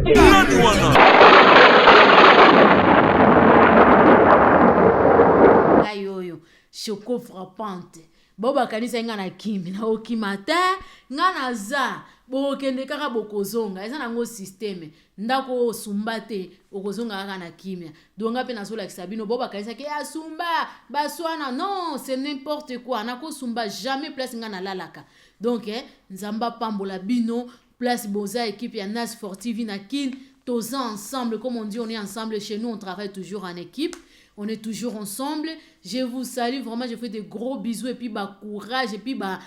Nani wana? Ayoyo, choco frappante. Boba kanisa nga na kimi na okimata nga na za bokende kaka bokozonga eza nango systeme ndako sumbate okozonga kaka na kimia donga pe nazola kisabino boba kanisa ke asumba baswana non c'est n'importe quoi nako sumba jamais place nga na lalaka donc nzamba pambola bino place boza équipe ya Nas Sportive na kin toza ensemble comme on dit on est ensemble chez nous on travaille toujours en équipe. On est toujours ensemble. Je vous salue vraiment. Je fais de gros bisous et puis bah courage et puis bah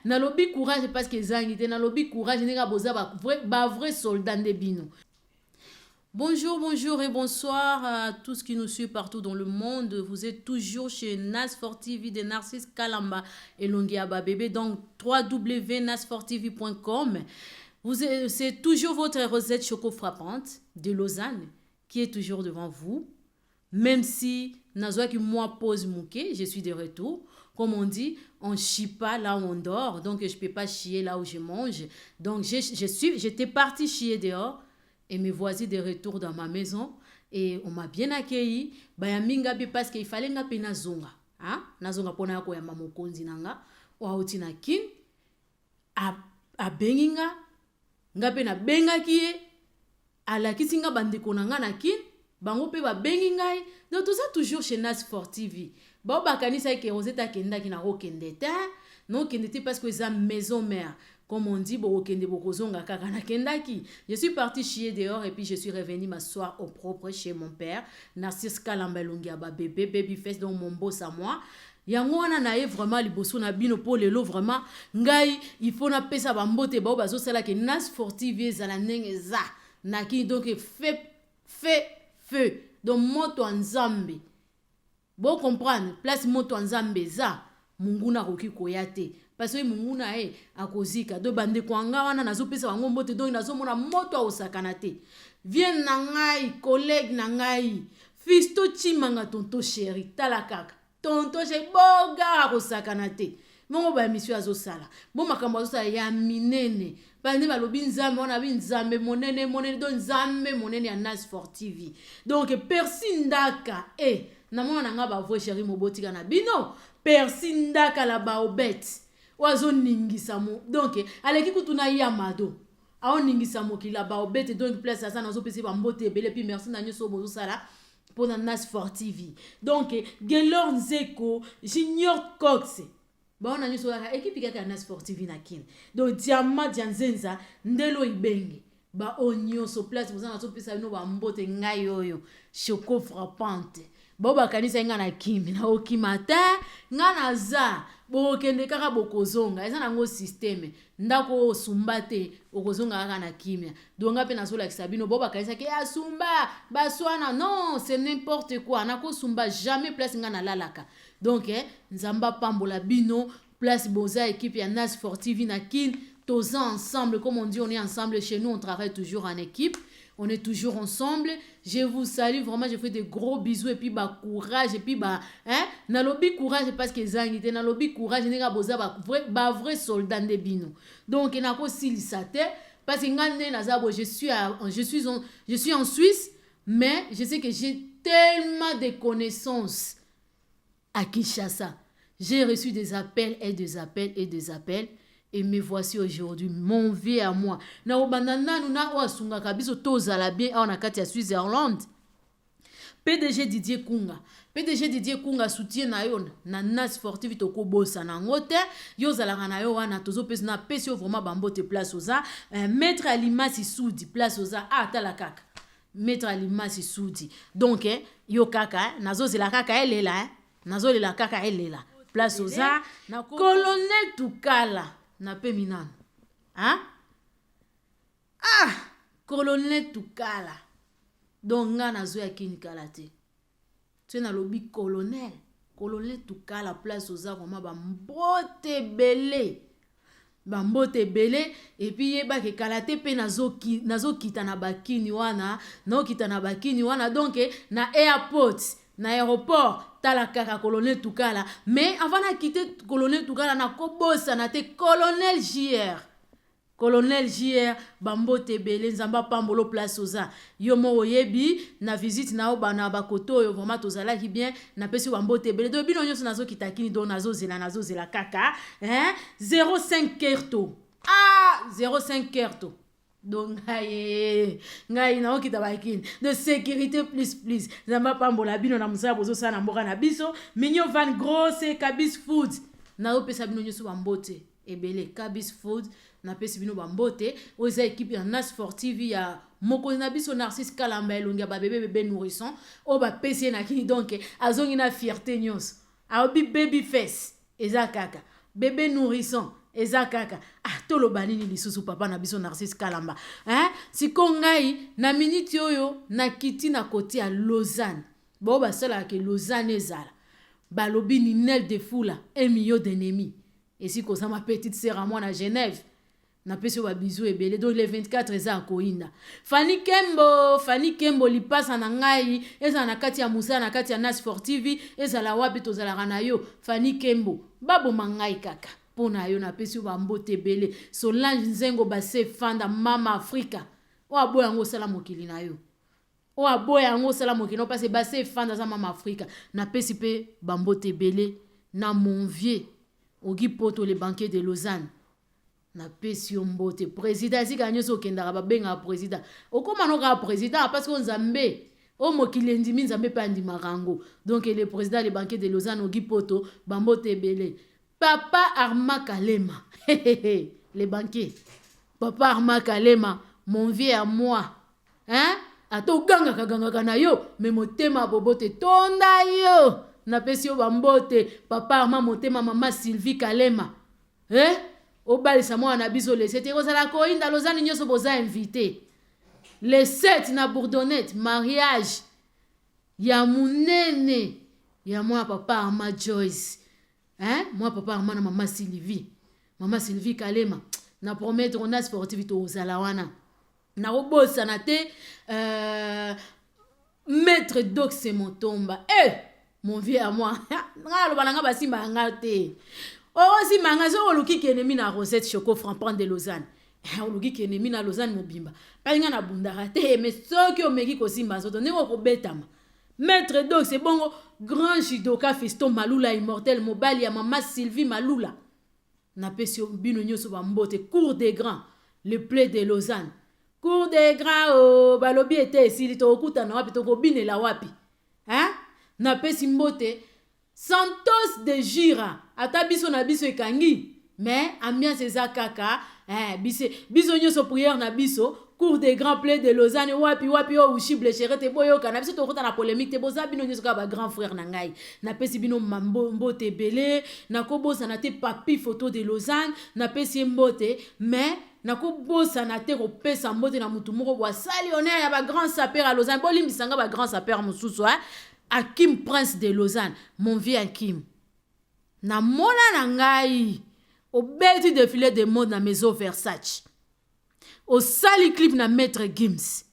na lobby courage parce que zangité na lobby courage n'est pas boza bah vrai soldat de bino. Bonjour, bonjour et bonsoir à tous qui nous suivent partout dans le monde. Vous êtes toujours chez Nas Sportive de Narcisse Kalamba et Longiaba Bébé donc www.nassportv.com. C'est toujours votre recette choco frappante de Lausanne qui est toujours devant vous. Même si Nazoa qui moi pose mouké, je suis de retour. Comme on dit, on ne chie pas là où on dort. Donc, je ne peux pas chier là où je mange. Donc, j'étais partie chier dehors. Et mes voisins de retour dans ma maison. Et on m'a bien accueilli. Bayambinga parce qu'il fallait nga pe nazonga. Nazonga pona ko ya mamokonzi nanga. Oauti na kin. A benginga. Nga pe na benga kie. Ala kisinga bandeko nanga na kin. Bango pe ba bengi ngai donc tout ça toujours chez Nas Sportive ba bakanisa ke ozeta kenda ki na okende ta non kende te parce que ça maison mère comme on dit bo okende bokozonga kaka na kenda ki je suis parti chier dehors et puis je suis revenu m'asseoir au propre chez mon père Narcisse Kalamba Longiaba bébé babyface donc mon boss à moi yango wana na ye vraiment liboso na bino po lelo vraiment ngai il faut na pesa ba mbote ba bazo sala ke Nas Sportive ezala ndenge za na ki donc feu donc moto nzambe bo comprendre place moto nzambe za munguna koki koyate parce que munguna akozika do bande kwanga wana nazopesa bango mbote donc nazomona moto osakana te vient na ngai collègue na ngai fisto chimanga tonto chéri tala kaka tonto chéri boga osakana te mongo ba mission azosala bo makambo azosala ya minene bande balobi nzambe wana bi nzambe monene do nzambe monene ya Nas Sportive donc persindaka namona nga ba voix chéri mobotika na bino persindaka la baobet wazo ningisa mo donc aleki kutuna yamado ao ningisa mo ki la baobet donc place ça nazo pesi ba mbote ebele puis merci na nyoso bozo sala pour Nas Sportive donc Gelor Nzeko Junior Cox ba on a nyoso ka équipe kaka Nas Sportive na kin donc diamant dianzenza ndelo ibenge ba onyoso place boza na so pesa no ba mbote ngai oyo choco frappante boba kanisa nga na kimi na okimata nga na za bokende kaka bokozonga eza nango systeme ndako sumbate okozonga kaka na kimia donga pe nazola kisabino boba kanisa ke asumba baswana non c'est n'importe quoi nako sumba jamais place nga na lalaka donc nzamba pambola bino place boza équipe ya Nas Sportive na kin toza ensemble comme on dit on est ensemble chez nous on travaille toujours en équipe. On est toujours ensemble. Je vous salue vraiment. Je fais de gros bisous et puis bah courage et puis bah na lobby courage parce que zangité na lobby courage n'est pas boza bah vrai soldat de bino. Donc na ko silisate parce que ngane nazabo je suis en Suisse mais je sais que j'ai tellement de connaissances à Kinshasa. J'ai reçu des appels et des appels et des appels. Et me voici aujourd'hui, mon vieux à moi. Na obanana nuna oasunga kabiso tozala bien on a kati ya Switzerland. PDG Didier Kunga soutient na yo na Nas Sportive to ko bossa na ngote yo zala na yo wana tozo pesa na pesio vraiment bambote place oza maître Alimasi Soudi place oza atala kaka maître Alimasi Soudi donc yo kaka nazo zela kaka elela nazo lela kaka elela place oza na colonel Tukala na pe minano colonel Tukala donc nga nazo ya kini kala te tu na lobi colonel Tukala place oza vraiment bambote belé et puis yeba ke kala te pe nazo kita na bakini wana donc na aéroport tala kaka colonel Tukala mais avant de quitter colonel Tukala na kobosa na te colonel JR Colonel JR bambote belé nzamba pambolo place oza yo mo oyebi na visite na obana bakoto yo vraiment tozala ki bien na pesi bambote belé do bino nyoso nazo kitakini do nazo zela kaka 05 kerto 05 kerto donc ngai na okita bakini de sécurité plus nzamba pambola bino na musala bozo sana mboka na biso minyo van grosse Kabis Food na opesa bino nyoso bambote ebele Kabis Food na pesi bino bambote oza équipe ya Nas Sportive ya mokonzi na biso Narcisse Kalamba elongi ba bébé nourrisson o ba pesi na kini donc azongi na fierté nyonso aobi baby face eza kaka bébé nourrisson eza kaka tolo banini lisusu papa na biso Narcisse Kalamba siko ngai na minute oyo na kiti na côté ya Lausanne bo basala ke Lausanne ezala balobi ni Nel de Fula 1 million d'ennemis et si ko ma petite sœur à moi na Genève na pesi wa bisou ebele donc le 24 eza koinda Fanny Kembo li pasa na ngai eza na kati ya Musa na kati ya Nas Sportive eza la wapi tozala na yo Fanny Kembo babo mangai kaka pona yo na pesi wa mbote ebele Solange Nzengo base fanda mama Afrika o aboya ngo sala mokili na yo o aboya ngo sala mokili no parce base fanda za mama Afrika na pesi pe bambote ebele na Monvier ogi poto le banquier de Lausanne na pesi mbote président sika nyoso kendaka babenga président okoma noka président parce que nzambe o mokili ndimi nzambe pa ndima rango donc le président le banquier de Lausanne ogi poto bambote ebele papa Arma Kalema le banquier papa Arma Kalema mon vieux à moi ato ganga na yo mais motema bobote tonda yo na pesi yo bambote papa Arma motema mama Sylvie Kalema obalisa mwana na biso le 7 kozala koinda Lausanne nyoso boza invité le 7 na Bourdonnette mariage ya munene ya mwa papa Arma Joyce mwa papa Arma na mama Sylvie Kalema na promettre on a sportivité ozala wana na obosa na te maître Dox Motomba mon vieux à moi ngala lo balanga basimba ngate si mangazo oluki kenemi na Rosette Choco Franc de Lausanne oluki kenemi na Lausanne mobimba palinga na bundara te mais soki omeki kosimba nzoto ndenge kobetama maître Dox c'est bongo grand judoka Fiston Malula immortel mobali ya mama Sylvie Malula na pesi bino nyoso bambote cour des grands le play de Lausanne cour des grands balobi ete esili tokuta na wapi tokobinela wapi na pesi mbote Santos de Gira ata biso na biso ekangi mais ambiance eza kaka biso nyoso prière na biso cour des grands play de Lausanne wapi ushi blessure te boyo kana biso tokota na polémique te boza bino nyoso ka ba grand frère na ngai na pesi bino mbote belé na kobosa na te papi photo de Lausanne na pesi mbote mais na kobosa na te kopesa mbote na mutu moko bwa sali honneur ya ba grand sapeur à Lausanne bolimbisanga ba grand sapeur mususu Hakim Prince de Lausanne, mon vieux Hakim. Na mona na ngai, au beti défilé de mode na maison Versace. Au sali clip na maître Gims.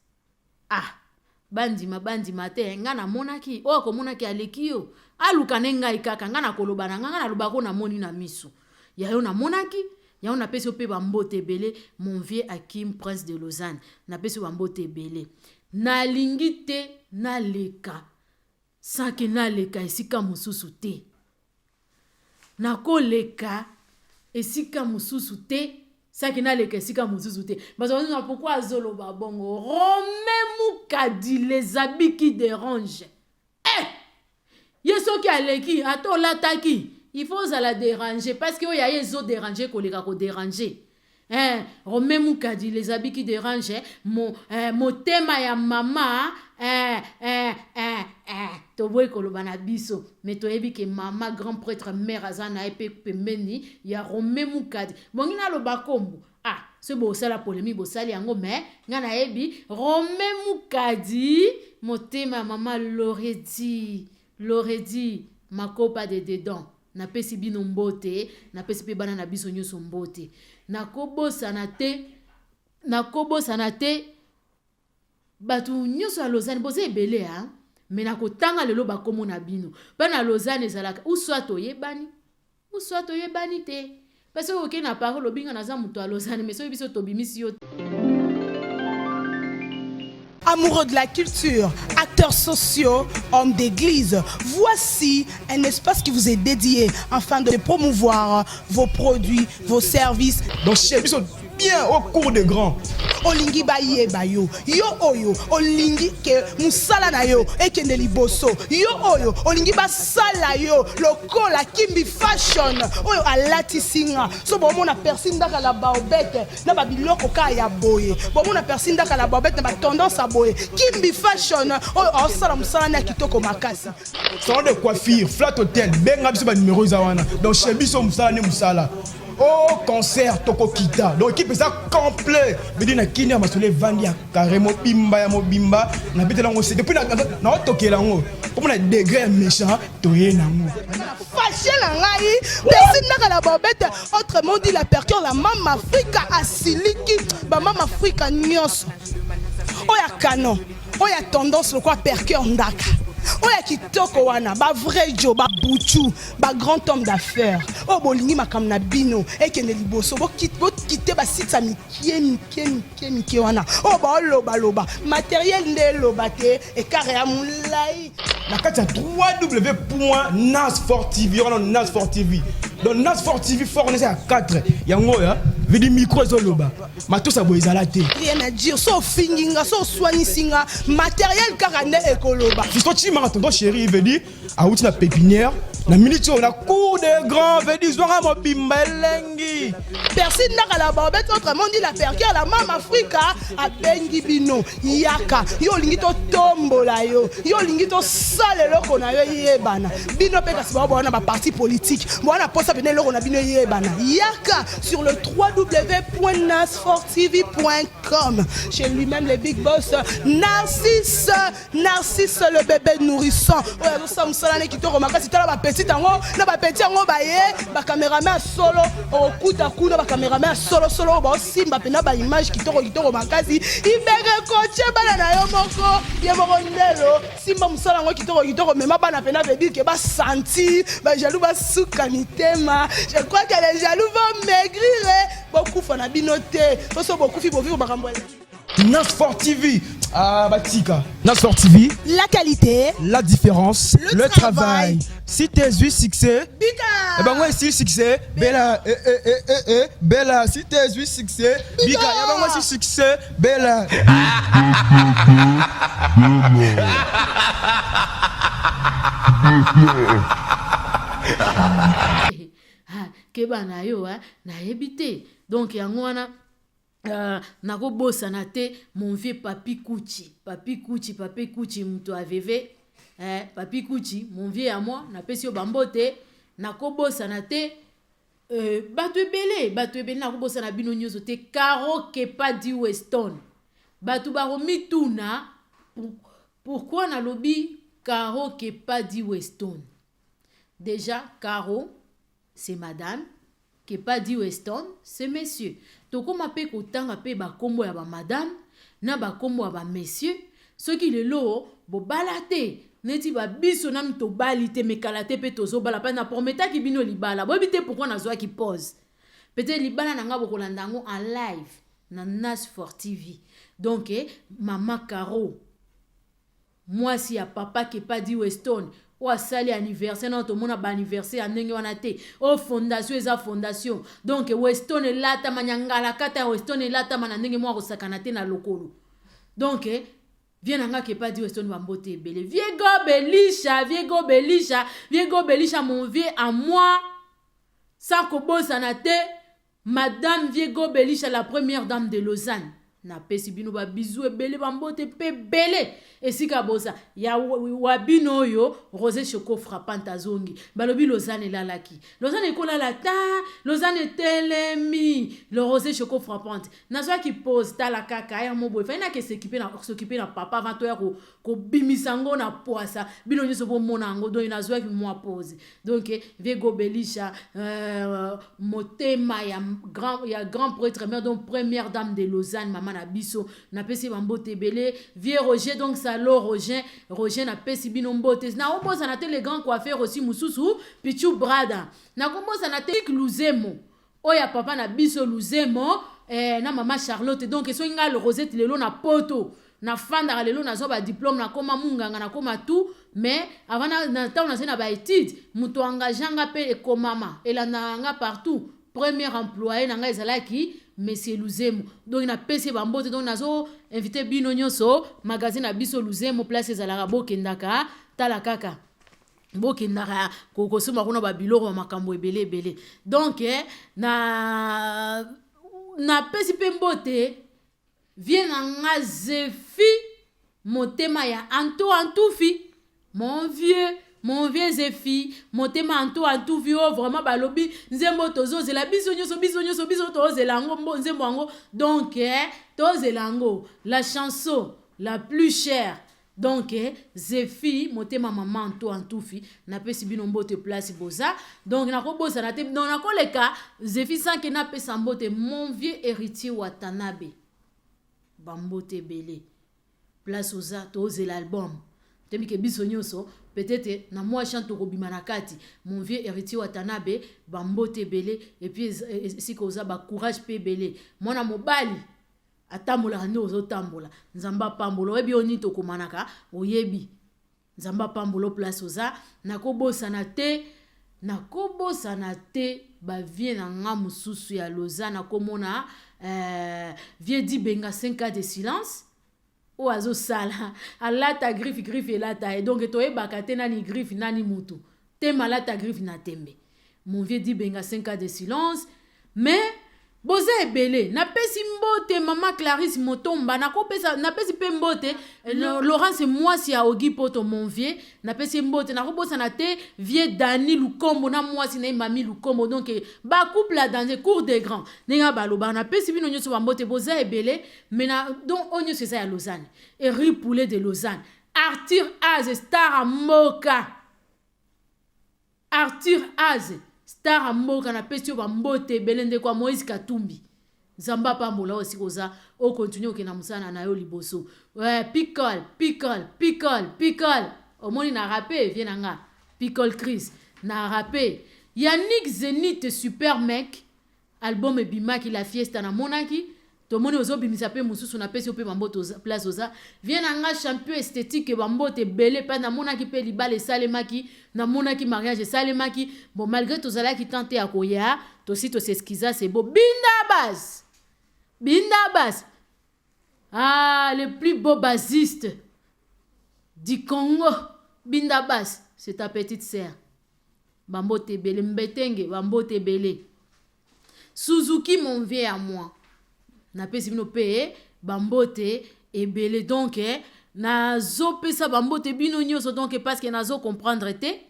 Bandima te, nga na monaki, ko monaki aleki yo. Aluka ngai kaka, nga na koloba na nga na lubako na moni na miso. Ya yo na monaki, ya yo na pesi ope bambote belé, mon vieux Hakim Prince de Lausanne. Na pesi bambote belé. Na lingite na leka. Sanki na leka esika mususu te. Nako leka esika mususu te. Sanki na leka esika mususu te. Parce que pourquoi azolo babongo Romé Moukadi les habits qui dérangent. Yeso ki aleki ato lataki. Il faut la déranger parce que oya yezo déranger ko leka ko déranger. Romé Moukadi les habits qui dérangent motema ya mama toboy koloba na biso mais toyebi ke mama grand prêtre mère azana epe pembeni ya Romé Moukadi bongi na loba kombo ce bo sala polémique bo sali yango mais ngana yebi Romé Moukadi motema mama Loredi makopa de dedans na pesi bino mbote na pesi pe bana na biso nyoso mbote na kobosa na te batu nyoso ya Lausanne boze ebele mais na kotanga lelo bakomo na bino pa na Lausanne ezalaka uswa toyebani te parce que ok na parole obinga naza muto a Lausanne mais so biso tobimisi yo. Amoureux de la culture, acteurs sociaux, hommes d'église, voici un espace qui vous est dédié afin de promouvoir vos produits, vos services. Donc chez nous, bien au cours des grands. Olingi ba yeba yo, yo oyo, olingi ke musala na yo, ekende liboso, yo oyo, olingi ba sala yo, lokola Kimbi Fashion, oyo alati singa, so bon mona persinda ka la baobete, na ba biloko ka ya boye, bon mona persinda ka la baobete na ba tendance à boye, Kimbi Fashion, oyo osala musala na kitoko makasi. Salon de coiffure, flat hotel, benga biso ba numéro zawana. Donc chez biso musala ne musala. Oh, concert, toko kita. Donc, équipe ça complet. Mais dis na kini amasole vandi ya carrément bimba ya mobimba. Na bete lango c'est depuis na toke lango. Comme na degré méchant, toye nango. Fâché la ngai, personne n'a la bobette. Autrement dit la percure la Mama Africa asiliki, ba Mama Africa nyos. Oya canon, oya tendance le quoi percure ndaka. Oya kitoko wana ba vrai Joe ba buchu ba grand homme d'affaires o bolingi makam na bino ekende liboso bo kite ba site mikie wana o ba loba matériel nde loba te e carré ya mulai na kati ya www.nasfortv on nasfortv donc nasfortv fort on est à 4 yango ya vidi micro zo loba matosa bo ezala te rien à dire so finginga so soignisinga matériel carane ekoloba fisto chimanga tonton chéri veut dire a outi na pépinière na minute on a cours de grand veut dire zwanga mobimba elengi personne n'a la bobette autrement dit la percure la Mama Africa a bengi bino yaka yo lingi to tombola yo lingi to sale loko na yo yebana bino pe kasi ba bona ba parti politique bona posa bene loko na bino yebana yaka sur le www.nasfortv.com chez lui-même le big boss Narcisse le bébé nourrisson oya so samsala ne kitoko makasi tala ba petit tango na ba petit yango ba ye ba cameraman solo okuta kuna ba cameraman solo ba simba pena ba image kitoko makasi ibere koche bana na yo moko ye moko ndelo simba musala ngo kitoko mema bana pena veut dire que ba senti ba jaloux ba suka mitema je crois que les jaloux vont maigrir beaucoup fana binoté so beaucoup fi bo vivre ba kambwela Nasfort TV. Ah, Batika. Nasfort TV. La qualité. La différence. Le travail. Si t'es eu succès. Bika. Eh ben, moi, ici, succès. Bella. Bella. Si t'es eu succès. Bika. Eh ben, moi, ici, succès. Bella. Keba na yo, na ebite. Donc, yango wana. Nako bossa na te mon vieux papi Kouchi muto aveve papi Kouchi mon vieux à moi na pesi yo bambote nako bossa na te bato ebele nako bossa na bino nyozo te Caro Kepa di Weston bato baromi tuna pourquoi na lobi Caro Kepa di Weston. Déjà Caro c'est madame, Kepa di Weston c'est monsieur. Toko mape kotanga pe ba kombo ya ba madame na ba kombo ya ba messieurs soki lelo bo balate neti ba biso na mito balite mekalate pe tozo bala pa na prometa ki bino libala bo bité pourquoi na zwa ki pose peut-être libala na nga bo kolanda ngo en live na Nasfort TV. Donc maman Caro moi si ya papa Kepa di Weston ou à sali anniversaire non tout monde a anniversaire ndenge wana te o fondation eza fondation donc Weston elata manyangala kata Weston elata mana ndenge mwa kosakana te na lokolo donc viens nga Kepa di Weston bambote ebele viego belisha mon vieux à moi sans kobosa na te madame Viego Belisha la première dame de Lausanne na pesi bino ba bizu ebele bambote pe bele esika bosa ya wabino yo Rosé Choco frappante azongi balobi Lausanne lalaki Lausanne ekola la ta Lausanne telemi le Rosé Choco frappante nazwa ki pose ta la kaka ya mobo fa ina ke s'occuper na papa avant to ya ko bimisango na poasa bino nyoso bo mona ngo do nazwa ki mo pose donc Viego Belisha motema ya grand prêtre mère donc première dame de Lausanne maman na biso na pesi bambote belé vieux Roger donc salo Roger na pesi bino mbote na ombosa na te les grands coiffeurs aussi mususu pichu brada na kombosa na te Luzemo oya papa na biso Luzemo na mama Charlotte donc so nga le Rosette lelo na poto na fanda lelo na zo ba diplôme na koma munganga na koma tout mais avant na temps na ba étude muto engaganga pe ekomama elanda nga partout premier employé na nga ezalaki Monsieur Luzemo donc na pesi bambote donc nazo invité bino nyonso magazine na biso Luzemo place ezalaka bokendaka tala kaka bokendaka kokosoma kuna babiloko makambo ebele donc na pesi pe mbote vient nga Zefi motema ya Antufi mon vieux Zefi motema Antufi oh vraiment balobi nzembo tozozela biso nyonso tozela ngo nzembo ngo donc tozela ngo la chanson la plus chère donc Zefi motema maman Antufi na pesi bino mbote place boza donc nakobosa na te donc nakoleka Zefi sanke na pesa mbote mon vieux héritier Watanabe bambote belé place oza toze l'album temi ke biso nyonso peut-être na moi chante kobima na kati mon vieux héritier Watanabe bambote belé et puis si koza ba courage pe belé mwana mobali atambola ndo ozotambola nzamba pambolo ebi oni tokomanaka oyebi nzamba pambolo place oza nakobosa na te ba vie na nga mususu ya Lausanne komona vie di benga 5 ans de silence o azo sala alata griffe elata et donc toyebaka te nani griffe nani mutu te malata griffe na tembe mon vie di benga 5 ans de silence mais boza ebele napesi mbote mama Clarisse Motomba napesi pe mbote Laurence mwasi ya Ogi Poto mon vieux napesi mbote nakobosa na te vieux Dani Lukombo na mwasi na mami Lukombo donc ba couple la dans cours des grands nenga baloba napesi bino nyonso mbote boza ebele mais na donc onyo c'est ça ya Lausanne et riz poulet de Lausanne Arthur Az star à Moka Arthur Az star amoka na pesi ba mbote belende kwa Moïse Katumbi zamba pambola aussi koza o continue ke na musana na yo liboso pickle omoni na rapé vient nga pickle Chris na rapé Yannick Zenith super mec album ebimaki la fiesta na monaki to moni ozobimisa pe mususu na pesi pe bambote place oza vient nga champion esthétique bambote belé pa na monaki pe libale salemaki na monaki mariage salemaki bon malgré tout ça là qui tente à koya to si to s'excusa c'est beau Binda Bass ah le plus beau bassiste du Congo Binda Bass c'est ta petite sœur bambote belé mbetenge bambote belé Suzuki mon vieux à moi na pesi bino pe bambote ebele donc na zo pesa bambote bino nyonso donc parce que na zo comprendre te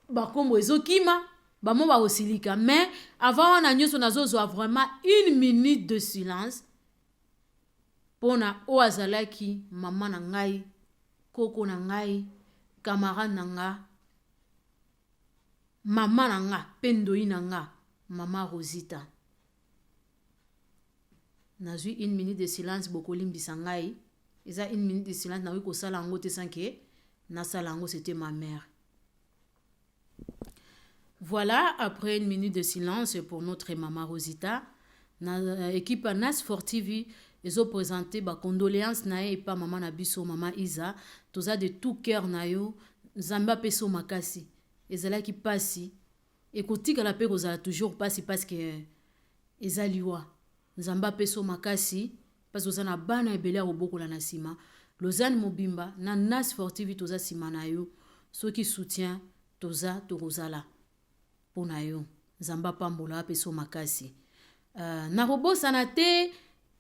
ba kombo ezokima ba mo ba osilika mais avant na nyonso na zo zo vraiment 1 minute de silence pona o azalaki mama na ngai koko na ngai camarade na nga mama na nga pendoi na nga mama Rosita nazui 1 minute de silence bokoli mbisangai eza 1 minute de silence na wiko sala ngo te sanke na sala ngo c'était ma mère. Voilà, après 1 minute de silence pour notre maman Rosita na équipe Nas Sportive ils ont présenté ba condoléances na et pas maman na biso maman Isa toza de tout cœur na yo zamba peso makasi ezala ki pasi ekotika la pe kozala toujours pasi parce que ezaliwa nzamba peso makasi parce que ozana bana ebele oboko la nasima Lausanne mobimba na Nas Sportive toza sima na yo ceux qui soutient toza torozala pona yo nzamba pambola peso makasi na robosa na te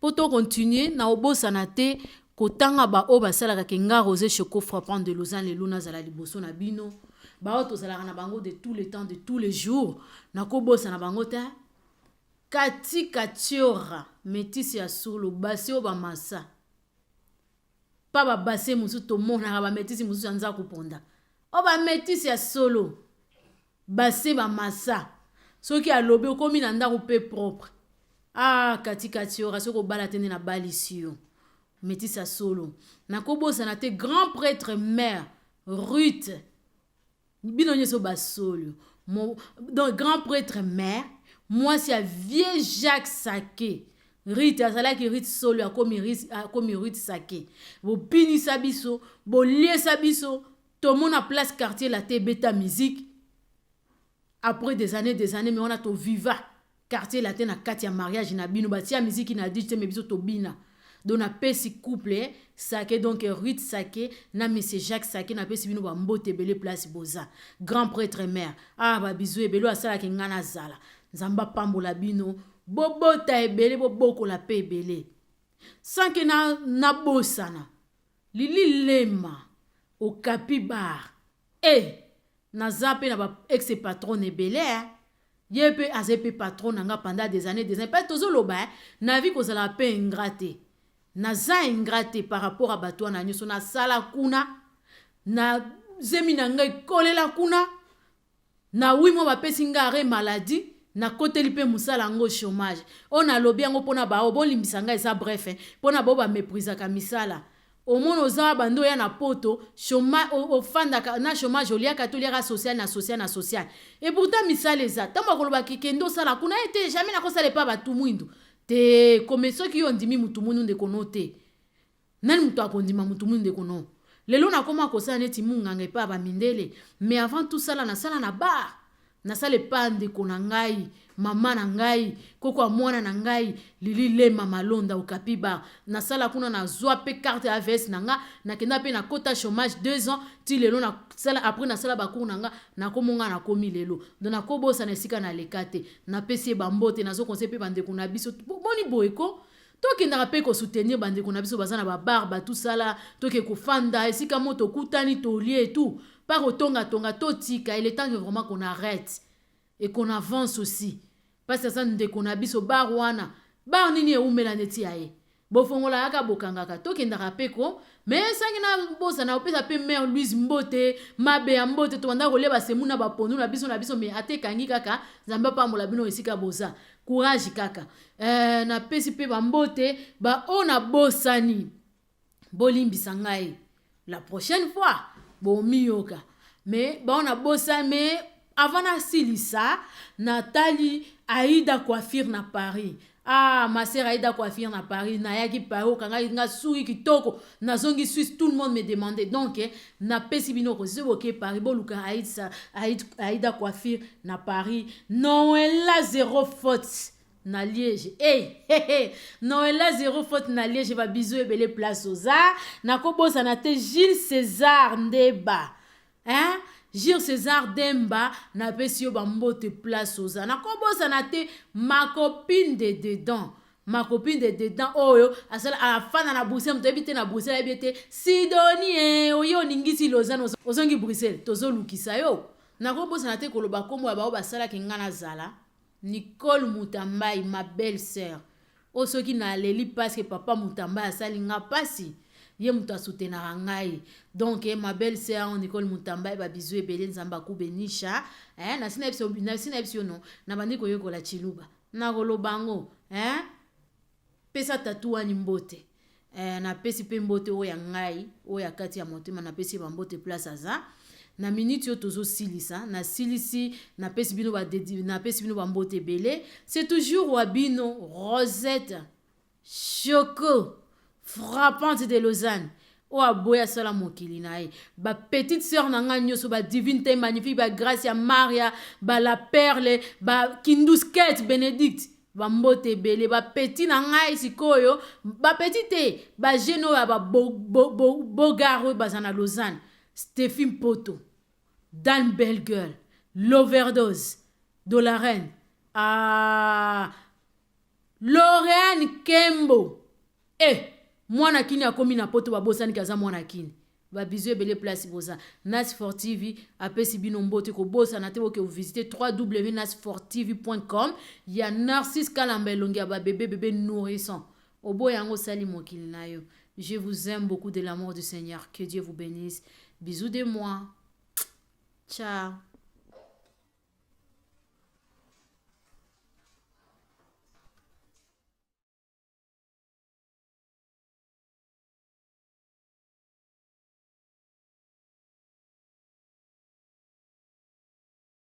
poto continuer na robosa na te kotanga ba o basala ka kenga rosé choco frappant de Lausanne le luna zala liboso na bino ba o tozala na bango de tous les temps de tous les jours na kobosa na bango ta Kati Katiora métis ya solo basi o ba masa pa ba basi musu to mona ba métis musu anza kuponda o ba métis ya solo basi ba masa soki alobe komi na ndako pe propre ah Kati Katiora soko bala tene na balisio métis ya solo na kobosa na te grand prêtre mère Ruth bino nyeso ba solo donc grand prêtre mère moi c'est vieux Jacques Sake Rite azalaki Rite solo akomi Rite Sake bopinisa biso boliesa biso tomona place quartier la te beta musique après des années mais on a to viva quartier la te na kati ya mariage na bino batia musique na dit me biso to bina donc na pesi couple Sake donc Rite Sake na monsieur Jacques Sake na pesi bino ba mbote belé place boza grand prêtre mère ba bizu ebelo asala ki ngana zala nzamba pambola bino bobota ebele bobokola pe ebele sanke na bosana lili lema okapi bar naza pe na ba ex patron ebele ye pe azepe patron nanga pendant des années pas tozoloba na vie kozala pe ingrate naza ingrate par rapport à bato na nyoso na sala kuna na zemi na ngai kolela kuna na wimo ba pesi ngare maladie na koteli pe musala ngo chômage on a lobi ngo pona ba obolimbisa ngai ça bref pona bo ba méprise ka misala au moins oza bando ya na poto chômage au fanda na chômage olia katoliera social na social et pourtant misala eza tamba koloba kikendo sala kuna ete jamais na kosala pa ba tumwindu te comme soki yo ndimi mutu mundu ndeko note nani mutu akondima mutu mundu ndeko no lelo na koma kosala neti munga ngai pa ba mindele mais avant tout ça na sala na bar na sala pa ndeko na ngai mama na ngai koko mwana na ngai lili lema malonda okapi bar na sala kuna na zwa pe carte AVS nanga na kenda pe na kota chômage 2 ans ti lelo na sala après na sala bakuru nanga na komonga na komi lelo donc na kobosa na sika na lekate na pesi bambote na zo conseil pe bandeko na biso boni boyeko toki na pe ko soutenir bandeko na biso bazana ba barba tout sala toki ko fanda esika moto kutani to lié tout par otonga to tika il est temps que vraiment qu'on arrête et qu'on avance aussi parce que ça ndeko na biso bar wana bar nini e umela neti aye bofongola yaka bokangaka toki ndaka peko mais sangi na bosa na opesa pe mère Louise Mbote mabe ya Mbote to wanda koleba semuna ba pondu na biso mais ate kangi kaka zamba pa mola bino esika boza courage kaka na pesi pe ba Mbote ba ona bosani bolimbisa ngai la prochaine fois bomiyoka mais ba ona bosa mais avant na silisa Nathalie Aïda Coiffure na Paris ma sœur Aïda Coiffure na Paris na yaki paro kanga nga suri kitoko na zongi Suisse tout le monde me demandait donc na pesi bino ko seboke Paris boluka Aïda Coiffure na Paris Noëlla zéro faute na Liège Noëlla zéro faute na Liège va bisou ebele place aux arts na kobosa na te Gilles César Ndeba Gilles César Demba na pesio bambote place aux na kobosa na te ma copine de dedans oyo asala afana na Bruxelles mtebite na Bruxelles ebite Sidonie oyo ningisi Lausanne ozongi Bruxelles tozolukisa yo na kobosa na te koloba kombo ya bao basala kingana zala Nicole Mutambai ma belle-sœur osoki na leli parce que papa Mutambai asali nga pasi ye mutu asoutenaka ngai donc ma belle-sœur Nicole Mutambai ba bisou ebele nzamba kubenisha na sina episio no na bandi koyokola chiluba na kolobango pesa tatuani mbote na pesi pe mbote oya ngai oya kati ya motema na pesi ba mbote place aza na minute yo tozo silisa na silisi na pesi bino ba mbote belé c'est toujours Wabino Rosette Choco frappante de Lausanne o aboya sala mokili nae ba petite sœur nanga nyoso ba divinité magnifique ba Gracia Maria ba la Perle ba Kindusket Benedict ba mbote belé ba petit nanga isikoyo ba petite ba geno ba bogaro bazana Lausanne Stéphine Poto Dan Belgueule l'overdose de la reine Lorraine Kembo mwana kini akomi na poto babosani kaza mwana kini ba bizu ebele place boza Nas4 TV apesi bino mbote ko bosa na te boke vous visiter www.nas4tv.com ya Narcisse Kalambelongi ba bébé nourrissant obo yango sali mokili na yo. Je vous aime beaucoup de l'amour du Seigneur, que Dieu vous bénisse. Bisous de moi. Ciao.